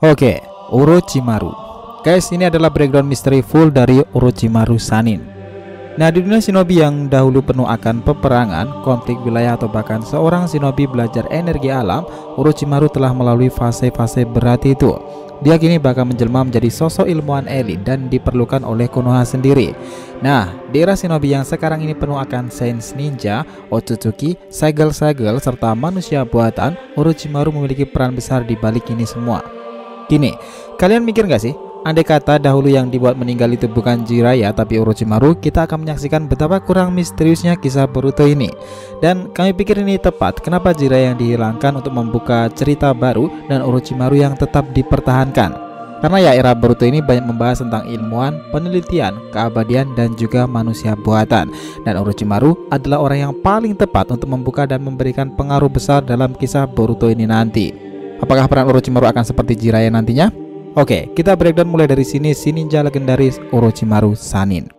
Oke, Orochimaru. Guys, ini adalah background misteri full dari Orochimaru Sannin. Nah, di dunia shinobi yang dahulu penuh akan peperangan, konflik wilayah atau bahkan seorang shinobi belajar energi alam, Orochimaru telah melalui fase-fase berat itu. Dia kini bakal menjelma menjadi sosok ilmuwan elit dan diperlukan oleh Konoha sendiri. Nah, di era shinobi yang sekarang ini penuh akan sains ninja, otsutsuki, segel-segel, serta manusia buatan, Orochimaru memiliki peran besar di balik ini semua. Gini, kalian mikir gak sih? Andai kata dahulu yang dibuat meninggal itu bukan Jiraiya tapi Orochimaru, kita akan menyaksikan betapa kurang misteriusnya kisah Boruto ini. Dan kami pikir ini tepat, kenapa Jiraiya yang dihilangkan untuk membuka cerita baru dan Orochimaru yang tetap dipertahankan. Karena ya era Boruto ini banyak membahas tentang ilmuwan, penelitian, keabadian, dan juga manusia buatan. Dan Orochimaru adalah orang yang paling tepat untuk membuka dan memberikan pengaruh besar dalam kisah Boruto ini nanti. Apakah peran Orochimaru akan seperti Jiraiya nantinya? Oke, kita breakdown mulai dari sini, si ninja legendaris Orochimaru Sannin.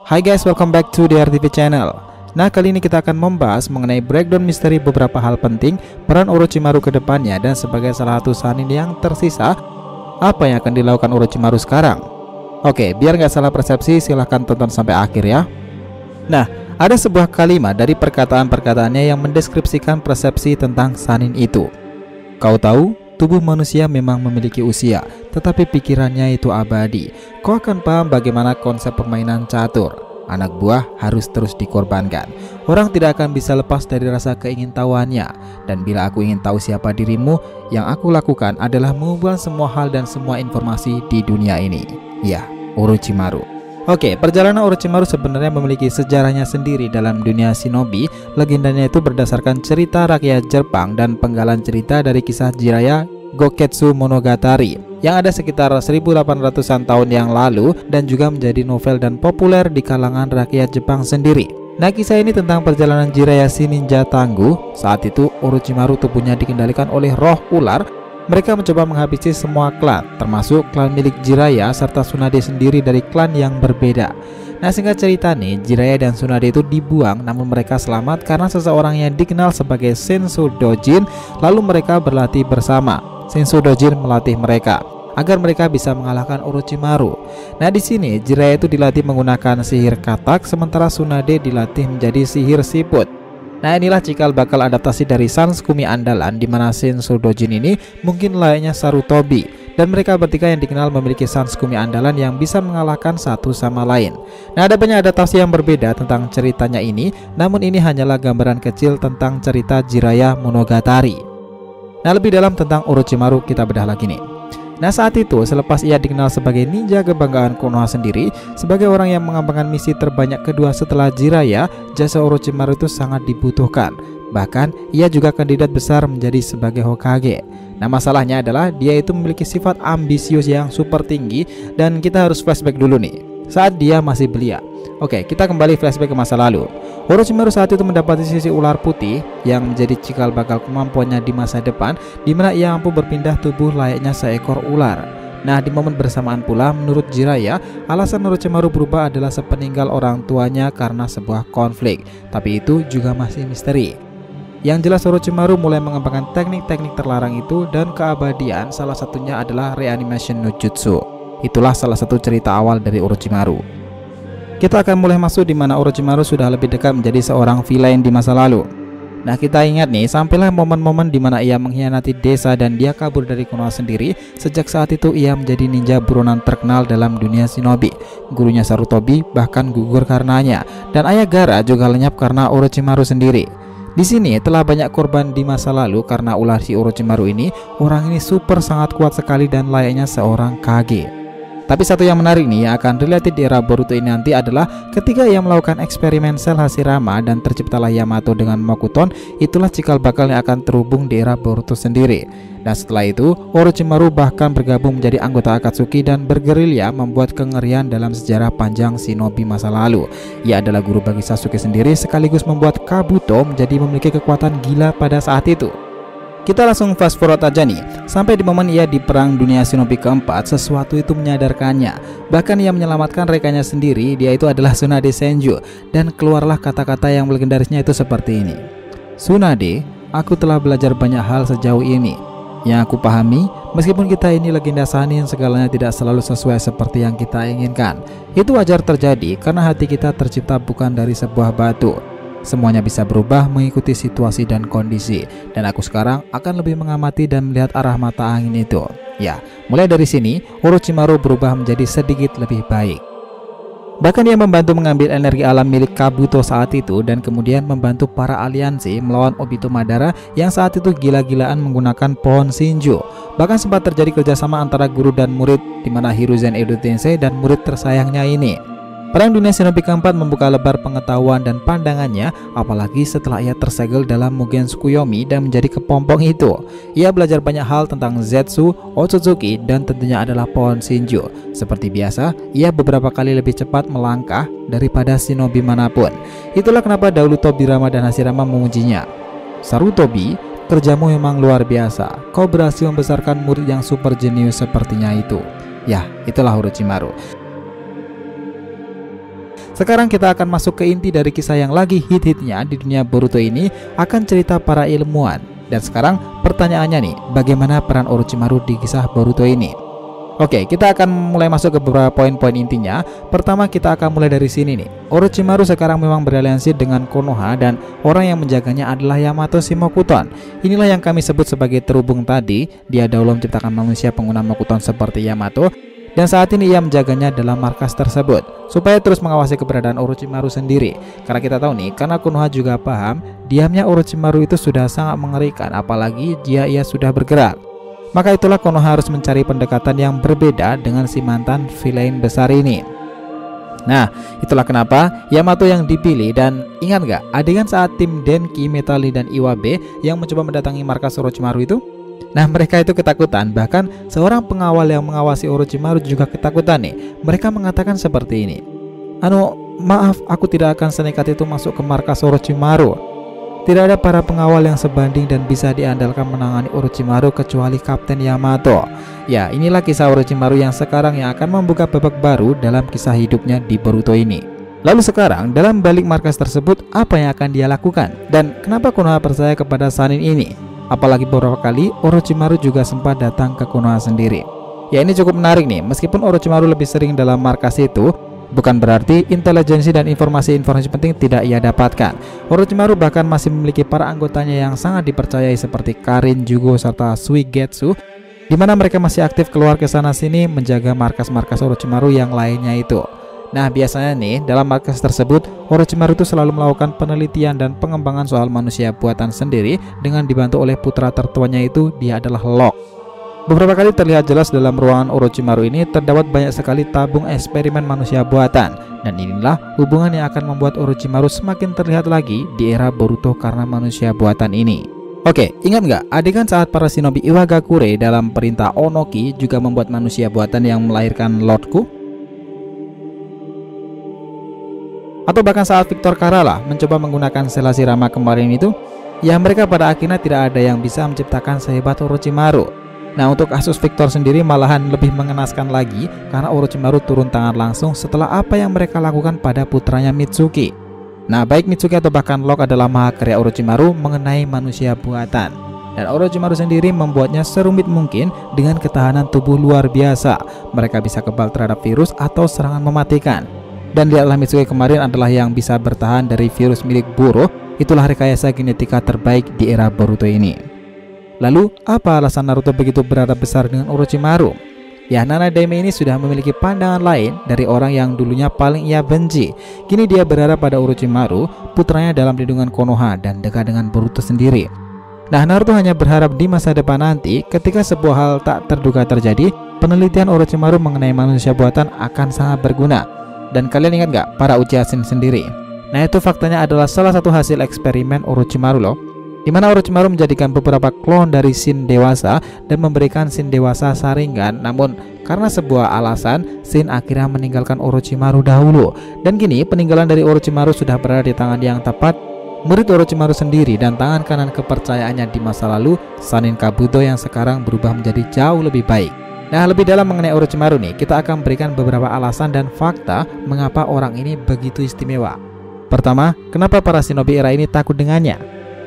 Hai guys, welcome back to the RTV channel. Nah, kali ini kita akan membahas mengenai breakdown misteri beberapa hal penting peran Orochimaru ke depannya, dan sebagai salah satu Sannin yang tersisa, apa yang akan dilakukan Orochimaru sekarang. Oke, biar nggak salah persepsi, silahkan tonton sampai akhir ya. Nah, ada sebuah kalimat dari perkataan-perkataannya yang mendeskripsikan persepsi tentang Sannin itu. Kau tahu, tubuh manusia memang memiliki usia, tetapi pikirannya itu abadi. Kau akan paham bagaimana konsep permainan catur. Anak buah harus terus dikorbankan. Orang tidak akan bisa lepas dari rasa keingintahuannya. Dan bila aku ingin tahu siapa dirimu, yang aku lakukan adalah mengumpulkan semua hal dan semua informasi di dunia ini. Ya, Orochimaru. Oke, perjalanan Orochimaru sebenarnya memiliki sejarahnya sendiri dalam dunia shinobi. Legendanya itu berdasarkan cerita rakyat Jepang dan penggalan cerita dari kisah Jiraiya Goketsu Monogatari yang ada sekitar 1800-an tahun yang lalu dan juga menjadi novel dan populer di kalangan rakyat Jepang sendiri. Nah, kisah ini tentang perjalanan Jiraiya si ninja tangguh. Saat itu Orochimaru tubuhnya dikendalikan oleh roh ular. Mereka mencoba menghabisi semua klan, termasuk klan milik Jiraiya serta Tsunade sendiri dari klan yang berbeda. Nah, singkat cerita nih, Jiraiya dan Tsunade itu dibuang, namun mereka selamat karena seseorang yang dikenal sebagai Senso Dojin. Lalu mereka berlatih bersama. Senso Dojin melatih mereka agar mereka bisa mengalahkan Orochimaru. Nah, di sini Jiraiya itu dilatih menggunakan sihir katak, sementara Tsunade dilatih menjadi sihir siput. Nah, inilah cikal bakal adaptasi dari Sansukumi andalan, di mana Senso Dojin ini mungkin layaknya Sarutobi, dan mereka bertiga yang dikenal memiliki Sansukumi andalan yang bisa mengalahkan satu sama lain. Nah, ada banyak adaptasi yang berbeda tentang ceritanya ini, namun ini hanyalah gambaran kecil tentang cerita Jiraiya Monogatari. Nah, lebih dalam tentang Orochimaru kita bedah lagi nih. Nah, saat itu selepas ia dikenal sebagai ninja kebanggaan Konoha sendiri, sebagai orang yang mengembangkan misi terbanyak kedua setelah Jiraiya, jasa Orochimaru itu sangat dibutuhkan. Bahkan ia juga kandidat besar menjadi sebagai Hokage. Nah, masalahnya adalah dia itu memiliki sifat ambisius yang super tinggi, dan kita harus flashback dulu nih saat dia masih belia. Oke, kita kembali flashback ke masa lalu. Orochimaru saat itu mendapati sisi ular putih yang menjadi cikal bakal kemampuannya di masa depan, di mana ia mampu berpindah tubuh layaknya seekor ular. Nah, di momen bersamaan pula, menurut Jiraiya, alasan Orochimaru berubah adalah sepeninggal orang tuanya karena sebuah konflik. Tapi itu juga masih misteri. Yang jelas Orochimaru mulai mengembangkan teknik-teknik terlarang itu, dan keabadian salah satunya adalah reanimation no jutsu. Itulah salah satu cerita awal dari Orochimaru. Kita akan mulai masuk di mana Orochimaru sudah lebih dekat menjadi seorang villain di masa lalu. Nah, kita ingat nih, sampailah momen-momen di mana ia mengkhianati desa dan dia kabur dari Konoha sendiri. Sejak saat itu ia menjadi ninja buronan terkenal dalam dunia shinobi. Gurunya Sarutobi bahkan gugur karenanya, dan ayah Gaara juga lenyap karena Orochimaru sendiri. Di sini telah banyak korban di masa lalu karena ulah si Orochimaru ini. Orang ini super sangat kuat sekali dan layaknya seorang Kage. Tapi satu yang menarik nih yang akan related di era Boruto ini nanti adalah ketika ia melakukan eksperimen sel Hashirama dan terciptalah Yamato dengan Mokuton, itulah cikal bakal yang akan terhubung di era Boruto sendiri. Dan setelah itu, Orochimaru bahkan bergabung menjadi anggota Akatsuki dan bergerilya membuat kengerian dalam sejarah panjang shinobi masa lalu. Ia adalah guru bagi Sasuke sendiri sekaligus membuat Kabuto menjadi memiliki kekuatan gila pada saat itu. Kita langsung fast forward aja nih, sampai di momen ia di perang dunia shinobi keempat, sesuatu itu menyadarkannya. Bahkan ia menyelamatkan rekannya sendiri, dia itu adalah Tsunade Senju. Dan keluarlah kata-kata yang legendarisnya itu seperti ini. Tsunade, aku telah belajar banyak hal sejauh ini. Yang aku pahami, meskipun kita ini legenda Sannin, segalanya tidak selalu sesuai seperti yang kita inginkan. Itu wajar terjadi karena hati kita tercipta bukan dari sebuah batu. Semuanya bisa berubah mengikuti situasi dan kondisi. Dan aku sekarang akan lebih mengamati dan melihat arah mata angin itu. Ya, mulai dari sini Orochimaru berubah menjadi sedikit lebih baik. Bahkan ia membantu mengambil energi alam milik Kabuto saat itu dan kemudian membantu para aliansi melawan Obito Madara yang saat itu gila-gilaan menggunakan pohon Shinjo. Bahkan sempat terjadi kerjasama antara guru dan murid, di mana Hiruzen Edo Tensei dan murid tersayangnya ini. Perang dunia shinobi keempat membuka lebar pengetahuan dan pandangannya, apalagi setelah ia tersegel dalam Mugen Tsukuyomi dan menjadi kepompong itu. Ia belajar banyak hal tentang Zetsu, Otsutsuki, dan tentunya adalah pohon Shinjo. Seperti biasa, ia beberapa kali lebih cepat melangkah daripada shinobi manapun. Itulah kenapa dahulu Tobirama dan Hashirama memujinya. Sarutobi, kerjamu memang luar biasa. Kau berhasil membesarkan murid yang super jenius sepertinya itu. Ya, itulah Orochimaru. Sekarang kita akan masuk ke inti dari kisah yang lagi hit-hitnya di dunia Boruto ini, akan cerita para ilmuwan. Dan sekarang pertanyaannya nih, bagaimana peran Orochimaru di kisah Boruto ini? Oke, kita akan mulai masuk ke beberapa poin-poin intinya. Pertama kita akan mulai dari sini nih. Orochimaru sekarang memang beraliansi dengan Konoha dan orang yang menjaganya adalah Yamato Shimokuton. Inilah yang kami sebut sebagai terhubung tadi. Dia dahulu menciptakan manusia pengguna Mokuton seperti Yamato. Dan saat ini ia menjaganya dalam markas tersebut supaya terus mengawasi keberadaan Orochimaru sendiri. Karena kita tahu nih, karena Konoha juga paham diamnya Orochimaru itu sudah sangat mengerikan, apalagi ia sudah bergerak. Maka itulah Konoha harus mencari pendekatan yang berbeda dengan si mantan villain besar ini. Nah, itulah kenapa Yamato yang dipilih. Dan ingat gak adegan saat tim Denki, Metali, dan Iwabe yang mencoba mendatangi markas Orochimaru itu? Nah, mereka itu ketakutan. Bahkan seorang pengawal yang mengawasi Orochimaru juga ketakutan nih. Mereka mengatakan seperti ini. Maaf, aku tidak akan senekat itu masuk ke markas Orochimaru. Tidak ada para pengawal yang sebanding dan bisa diandalkan menangani Orochimaru kecuali Kapten Yamato. Ya, inilah kisah Orochimaru yang sekarang yang akan membuka babak baru dalam kisah hidupnya di Boruto ini. Lalu sekarang dalam balik markas tersebut, apa yang akan dia lakukan? Dan kenapa Konoha percaya kepada Sannin ini? Apalagi beberapa kali Orochimaru juga sempat datang ke Konoha sendiri. Ya, ini cukup menarik nih. Meskipun Orochimaru lebih sering dalam markas itu, bukan berarti intelijensi dan informasi-informasi penting tidak ia dapatkan. Orochimaru bahkan masih memiliki para anggotanya yang sangat dipercayai seperti Karin, Jugo, serta Suigetsu, di mana mereka masih aktif keluar ke sana sini menjaga markas-markas Orochimaru yang lainnya itu. Nah, biasanya nih dalam markas tersebut Orochimaru itu selalu melakukan penelitian dan pengembangan soal manusia buatan sendiri dengan dibantu oleh putra tertuanya itu, dia adalah Locke. Beberapa kali terlihat jelas dalam ruangan Orochimaru ini terdapat banyak sekali tabung eksperimen manusia buatan. Dan inilah hubungan yang akan membuat Orochimaru semakin terlihat lagi di era Boruto karena manusia buatan ini. Oke, ingat nggak adegan saat para shinobi Iwagakure dalam perintah Onoki juga membuat manusia buatan yang melahirkan Lordku? Atau bahkan saat Victor Karala mencoba menggunakan sel Hashirama kemarin itu, ya mereka pada akhirnya tidak ada yang bisa menciptakan sehebat Orochimaru. Nah, untuk kasus Victor sendiri malahan lebih mengenaskan lagi karena Orochimaru turun tangan langsung setelah apa yang mereka lakukan pada putranya Mitsuki. Nah, baik Mitsuki atau bahkan Locke adalah mahakarya Orochimaru mengenai manusia buatan. Dan Orochimaru sendiri membuatnya serumit mungkin dengan ketahanan tubuh luar biasa. Mereka bisa kebal terhadap virus atau serangan mematikan. Dan lihatlah Mitsuki kemarin adalah yang bisa bertahan dari virus milik Buro. Itulah rekayasa genetika terbaik di era Boruto ini. Lalu apa alasan Naruto begitu berharap besar dengan Orochimaru? Ya, Nanadeime ini sudah memiliki pandangan lain dari orang yang dulunya paling ia benci. Kini dia berharap pada Orochimaru, putranya dalam lindungan Konoha dan dekat dengan Boruto sendiri. Nah, Naruto hanya berharap di masa depan nanti ketika sebuah hal tak terduga terjadi, penelitian Orochimaru mengenai manusia buatan akan sangat berguna. Dan kalian ingat nggak para Uchiha Shin sendiri? Nah, itu faktanya adalah salah satu hasil eksperimen Orochimaru loh, di mana Orochimaru menjadikan beberapa klon dari Shin dewasa dan memberikan Shin dewasa Sharingan. Namun karena sebuah alasan, Shin akhirnya meninggalkan Orochimaru dahulu. Dan kini peninggalan dari Orochimaru sudah berada di tangan yang tepat, murid Orochimaru sendiri, dan tangan kanan kepercayaannya di masa lalu, Sannin Kabuto, yang sekarang berubah menjadi jauh lebih baik. Nah, lebih dalam mengenai Orochimaru nih, kita akan berikan beberapa alasan dan fakta mengapa orang ini begitu istimewa. Pertama, kenapa para shinobi era ini takut dengannya?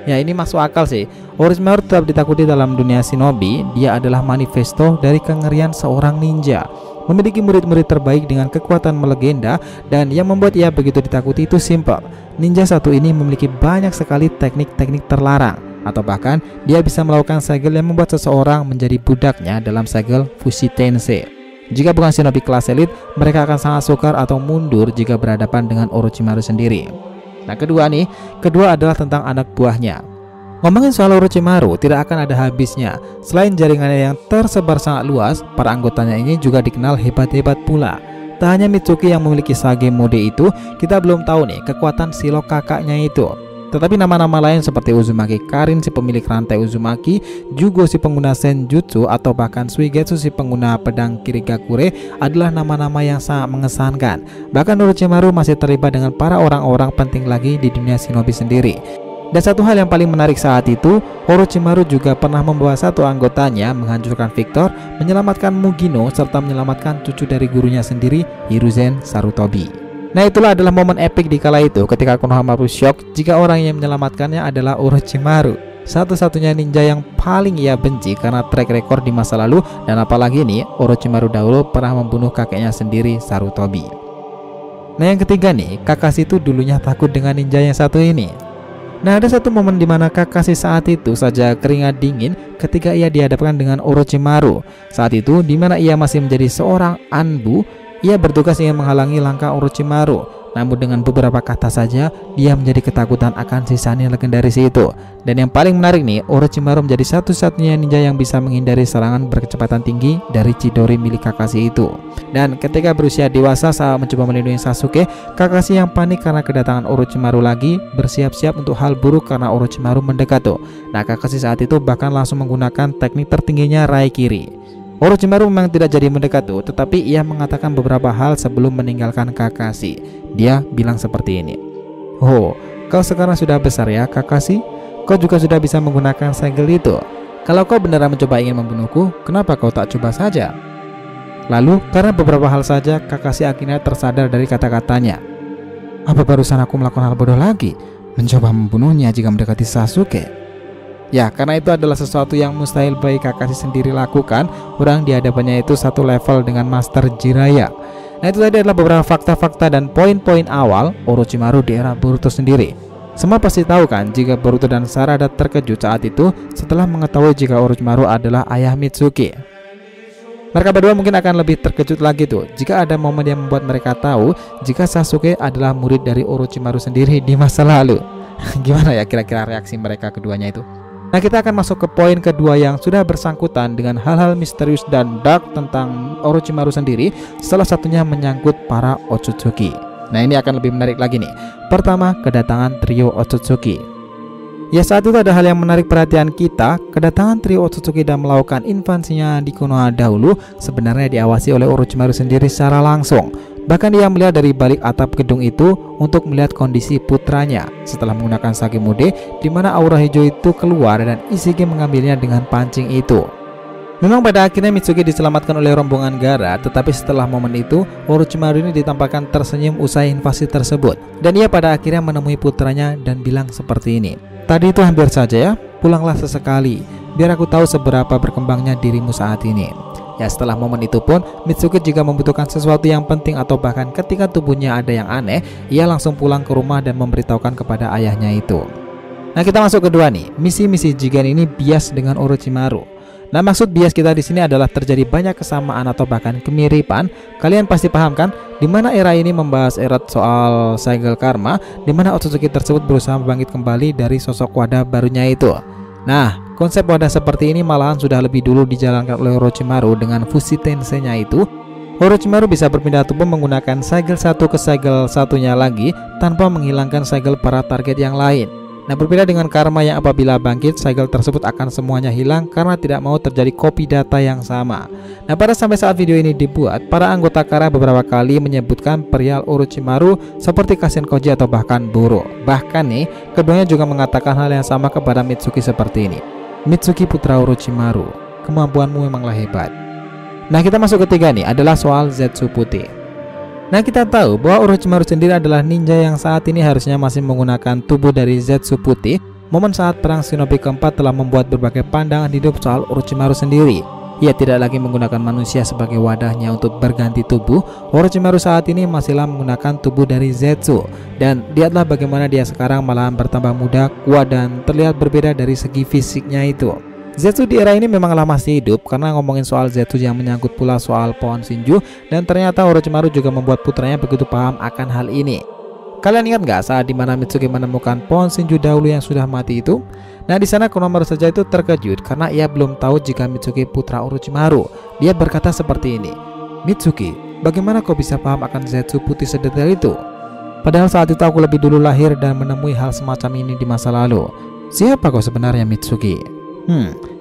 Ya, ini masuk akal sih. Orochimaru tetap ditakuti dalam dunia shinobi. Dia adalah manifesto dari kengerian seorang ninja, memiliki murid-murid terbaik dengan kekuatan melegenda, dan yang membuat ia begitu ditakuti itu simple. Ninja satu ini memiliki banyak sekali teknik-teknik terlarang, atau bahkan dia bisa melakukan segel yang membuat seseorang menjadi budaknya dalam segel Fushi Tensei. Jika bukan shinobi kelas elit, mereka akan sangat sukar atau mundur jika berhadapan dengan Orochimaru sendiri. Nah, kedua adalah tentang anak buahnya. Ngomongin soal Orochimaru tidak akan ada habisnya. Selain jaringannya yang tersebar sangat luas, para anggotanya ini juga dikenal hebat-hebat pula. Tak hanya Mitsuki yang memiliki Sage mode itu, kita belum tahu nih kekuatan silo kakaknya itu. Tetapi nama-nama lain seperti Uzumaki Karin si pemilik rantai Uzumaki, Jugo si pengguna Senjutsu, atau bahkan Suigetsu si pengguna pedang Kirigakure adalah nama-nama yang sangat mengesankan. Bahkan Orochimaru masih terlibat dengan para orang-orang penting lagi di dunia shinobi sendiri. Dan satu hal yang paling menarik saat itu, Orochimaru juga pernah membawa satu anggotanya menghancurkan Victor, menyelamatkan Mugino, serta menyelamatkan cucu dari gurunya sendiri, Hiruzen Sarutobi. Nah, itulah adalah momen epik di kala itu ketika Konohamaru shock jika orang yang menyelamatkannya adalah Orochimaru, satu-satunya ninja yang paling ia benci karena track record di masa lalu. Dan apalagi nih, Orochimaru dahulu pernah membunuh kakeknya sendiri, Sarutobi. Nah, yang ketiga nih, Kakashi itu dulunya takut dengan ninja yang satu ini. Nah, ada satu momen di mana Kakashi saat itu saja keringat dingin ketika ia dihadapkan dengan Orochimaru. Saat itu di mana ia masih menjadi seorang Anbu, ia bertugas ingin menghalangi langkah Orochimaru. Namun dengan beberapa kata saja dia menjadi ketakutan akan si Sannin legendaris itu. Dan yang paling menarik nih, Orochimaru menjadi satu-satunya ninja yang bisa menghindari serangan berkecepatan tinggi dari Chidori milik Kakashi itu. Dan ketika berusia dewasa saat mencoba melindungi Sasuke, Kakashi yang panik karena kedatangan Orochimaru lagi bersiap-siap untuk hal buruk karena Orochimaru mendekat tuh. Nah, Kakashi saat itu bahkan langsung menggunakan teknik tertingginya Raikiri. Orochimaru memang tidak jadi mendekat tuh, tetapi ia mengatakan beberapa hal sebelum meninggalkan Kakashi. Dia bilang seperti ini. "Oh, kau sekarang sudah besar ya, Kakashi? Kau juga sudah bisa menggunakan segel itu. Kalau kau beneran mencoba ingin membunuhku, kenapa kau tak coba saja?" Lalu, karena beberapa hal saja, Kakashi akhirnya tersadar dari kata-katanya. "Apa barusan aku melakukan hal bodoh lagi? Mencoba membunuhnya jika mendekati Sasuke?" Ya, karena itu adalah sesuatu yang mustahil bagi Kakashi sendiri lakukan. Orang di hadapannya itu satu level dengan Master Jiraiya. Nah, itu tadi adalah beberapa fakta-fakta dan poin-poin awal Orochimaru di era Boruto sendiri. Semua pasti tahu kan jika Boruto dan Sarada terkejut saat itu setelah mengetahui jika Orochimaru adalah ayah Mitsuki. Mereka berdua mungkin akan lebih terkejut lagi tuh jika ada momen yang membuat mereka tahu jika Sasuke adalah murid dari Orochimaru sendiri di masa lalu. Gimana ya kira-kira reaksi mereka keduanya itu? Nah, kita akan masuk ke poin kedua yang sudah bersangkutan dengan hal-hal misterius dan dark tentang Orochimaru sendiri. Salah satunya menyangkut para Otsutsuki. Nah, ini akan lebih menarik lagi nih. Pertama, kedatangan trio Otsutsuki. Ya, saat itu ada hal yang menarik perhatian kita. Kedatangan trio Otsutsuki dan melakukan invasinya di Konoha dahulu sebenarnya diawasi oleh Orochimaru sendiri secara langsung. Bahkan dia melihat dari balik atap gedung itu untuk melihat kondisi putranya setelah menggunakan Sage mode, di mana aura hijau itu keluar dan Ishige mengambilnya dengan pancing itu. Memang pada akhirnya Mitsuki diselamatkan oleh rombongan Gaara, tetapi setelah momen itu Orochimaru ini ditampakkan tersenyum usai invasi tersebut, dan ia pada akhirnya menemui putranya dan bilang seperti ini. "Tadi itu hampir saja ya, pulanglah sesekali, biar aku tahu seberapa berkembangnya dirimu saat ini." Ya, setelah momen itu pun Mitsuki jika membutuhkan sesuatu yang penting atau bahkan ketika tubuhnya ada yang aneh, ia langsung pulang ke rumah dan memberitahukan kepada ayahnya itu. Nah, kita masuk kedua nih. Misi-misi Jigen ini bias dengan Orochimaru. Nah, maksud bias kita di sini adalah terjadi banyak kesamaan atau bahkan kemiripan. Kalian pasti paham kan? Di mana era ini membahas erat soal Cycle Karma, di mana Otsutsuki tersebut berusaha membangkit kembali dari sosok wadah barunya itu. Nah, konsep wadah seperti ini malahan sudah lebih dulu dijalankan oleh Orochimaru dengan fusi tensei-nya itu. Orochimaru bisa berpindah tubuh menggunakan segel satu ke segel satunya lagi tanpa menghilangkan segel para target yang lain. Nah, berbeda dengan Karma yang apabila bangkit, segel tersebut akan semuanya hilang karena tidak mau terjadi copy data yang sama. Nah, pada sampai saat video ini dibuat, para anggota Kara beberapa kali menyebutkan perihal Orochimaru seperti Kashin Koji atau bahkan Buro. Bahkan nih, keduanya juga mengatakan hal yang sama kepada Mitsuki seperti ini. Mitsuki putra Orochimaru, kemampuanmu memanglah hebat. Nah, kita masuk ketiga nih, adalah soal Zetsu putih. Nah, kita tahu bahwa Orochimaru sendiri adalah ninja yang saat ini harusnya masih menggunakan tubuh dari Zetsu putih. Momen saat perang Shinobi keempat telah membuat berbagai pandangan hidup soal Orochimaru sendiri. Ia tidak lagi menggunakan manusia sebagai wadahnya untuk berganti tubuh. Orochimaru saat ini masihlah menggunakan tubuh dari Zetsu. Dan lihatlah bagaimana dia sekarang malahan bertambah muda, kuat, dan terlihat berbeda dari segi fisiknya itu. Zetsu di era ini memanglah masih hidup, karena ngomongin soal Zetsu yang menyangkut pula soal pohon Shinju, dan ternyata Orochimaru juga membuat putranya begitu paham akan hal ini. Kalian ingat nggak saat dimana Mitsuki menemukan pohon Shinju dahulu yang sudah mati itu? Nah, di sana Konohamaru saja itu terkejut karena ia belum tahu jika Mitsuki putra Orochimaru. Dia berkata seperti ini, "Mitsuki, bagaimana kau bisa paham akan Zetsu putih sedetail itu? Padahal saat itu aku lebih dulu lahir dan menemui hal semacam ini di masa lalu. Siapa kau sebenarnya, Mitsuki?"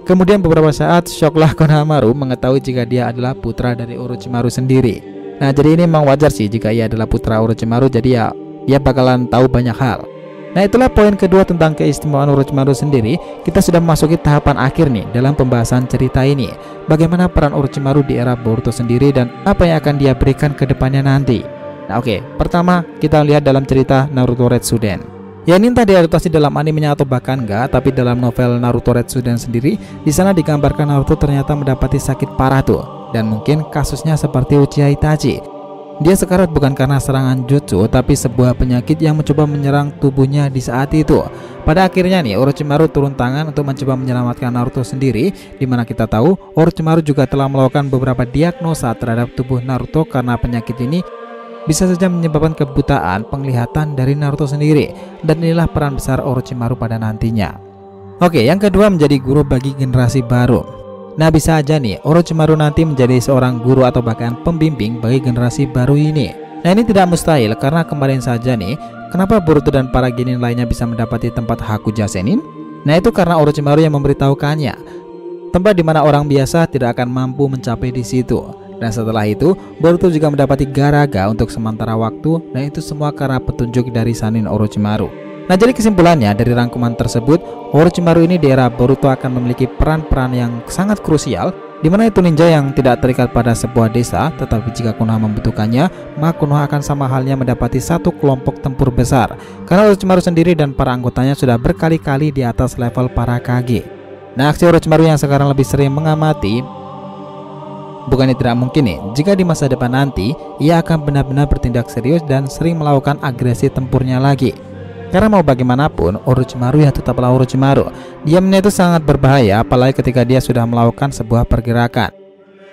Kemudian beberapa saat syoklah Konohamaru mengetahui jika dia adalah putra dari Orochimaru sendiri. Nah, jadi ini memang wajar sih jika ia adalah putra Orochimaru, jadi ya dia bakalan tahu banyak hal. Nah, itulah poin kedua tentang keistimewaan Orochimaru sendiri. Kita sudah memasuki tahapan akhir nih dalam pembahasan cerita ini. Bagaimana peran Orochimaru di era Boruto sendiri dan apa yang akan dia berikan ke depannya nanti. Nah, oke, pertama kita lihat dalam cerita Naruto Retsuden. Ya, ini entah diadaptasi dalam animenya atau bahkan enggak, tapi dalam novel Naruto Retsuden sendiri, di sana digambarkan Naruto ternyata mendapati sakit parah tuh, dan mungkin kasusnya seperti Uchiha Itachi. Dia sekarat bukan karena serangan jutsu, tapi sebuah penyakit yang mencoba menyerang tubuhnya di saat itu. Pada akhirnya nih, Orochimaru turun tangan untuk mencoba menyelamatkan Naruto sendiri, dimana kita tahu Orochimaru juga telah melakukan beberapa diagnosa terhadap tubuh Naruto karena penyakit ini bisa saja menyebabkan kebutaan penglihatan dari Naruto sendiri. Dan inilah peran besar Orochimaru pada nantinya. Oke, yang kedua menjadi guru bagi generasi baru. Nah, bisa aja nih Orochimaru nanti menjadi seorang guru atau bahkan pembimbing bagi generasi baru ini. Nah, ini tidak mustahil karena kemarin saja nih, kenapa Boruto dan para genin lainnya bisa mendapati tempat Hakuja Sennin? Nah, itu karena Orochimaru yang memberitahukannya. Tempat di mana orang biasa tidak akan mampu mencapai di situ. Dan setelah itu, Boruto juga mendapati Garaga untuk sementara waktu, dan itu semua karena petunjuk dari Sannin Orochimaru. Nah, jadi kesimpulannya dari rangkuman tersebut, Orochimaru ini di era Boruto akan memiliki peran-peran yang sangat krusial, di mana itu ninja yang tidak terikat pada sebuah desa, tetapi jika Konoha membutuhkannya, maka Konoha akan sama halnya mendapati satu kelompok tempur besar. Karena Orochimaru sendiri dan para anggotanya sudah berkali-kali di atas level para Kage. Nah, aksi Orochimaru yang sekarang lebih sering mengamati, bukannya tidak mungkin nih, jika di masa depan nanti ia akan benar-benar bertindak serius dan sering melakukan agresi tempurnya lagi. Karena mau bagaimanapun, Orochimaru ya tetaplah Orochimaru. Diamnya itu sangat berbahaya, apalagi ketika dia sudah melakukan sebuah pergerakan.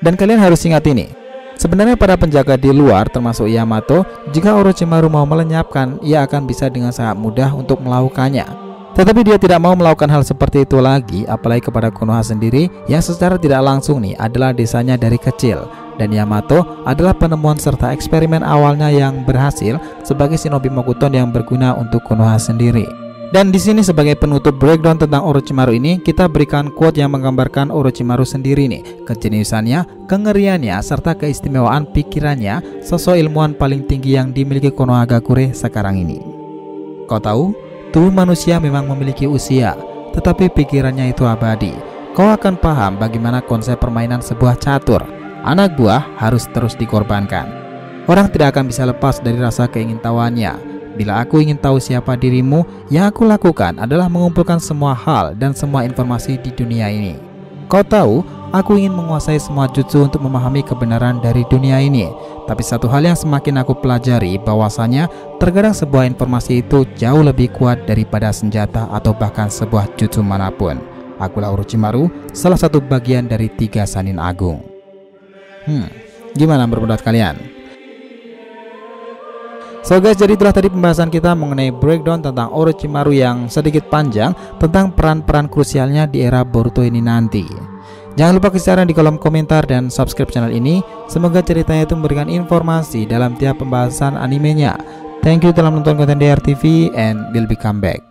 Dan kalian harus ingat ini, sebenarnya para penjaga di luar termasuk Yamato, jika Orochimaru mau melenyapkan, ia akan bisa dengan sangat mudah untuk melakukannya. Tetapi dia tidak mau melakukan hal seperti itu lagi, apalagi kepada Konoha sendiri yang secara tidak langsung nih adalah desanya dari kecil. Dan Yamato adalah penemuan serta eksperimen awalnya yang berhasil sebagai shinobi Mokuton yang berguna untuk Konoha sendiri. Dan di sini sebagai penutup breakdown tentang Orochimaru ini, kita berikan quote yang menggambarkan Orochimaru sendiri nih, kejeniusannya, kengeriannya, serta keistimewaan pikirannya, sosok ilmuwan paling tinggi yang dimiliki Konohagakure sekarang ini. Kau tahu, tubuh manusia memang memiliki usia, tetapi pikirannya itu abadi. Kau akan paham bagaimana konsep permainan sebuah catur. Anak buah harus terus dikorbankan. Orang tidak akan bisa lepas dari rasa keingintahuannya. Bila aku ingin tahu siapa dirimu, yang aku lakukan adalah mengumpulkan semua hal dan semua informasi di dunia ini. Kau tahu, aku ingin menguasai semua jutsu untuk memahami kebenaran dari dunia ini. Tapi satu hal yang semakin aku pelajari bahwasanya terkadang sebuah informasi itu jauh lebih kuat daripada senjata atau bahkan sebuah jutsu manapun. Akulah Orochimaru, salah satu bagian dari 3 Sannin Agung. Gimana menurut kalian? So guys, jadi itulah tadi pembahasan kita mengenai breakdown tentang Orochimaru yang sedikit panjang tentang peran-peran krusialnya di era Boruto ini nanti. Jangan lupa kasih saran di kolom komentar dan subscribe channel ini. Semoga ceritanya itu memberikan informasi dalam tiap pembahasan animenya. Thank you telah menonton konten DRTV and we'll be come back.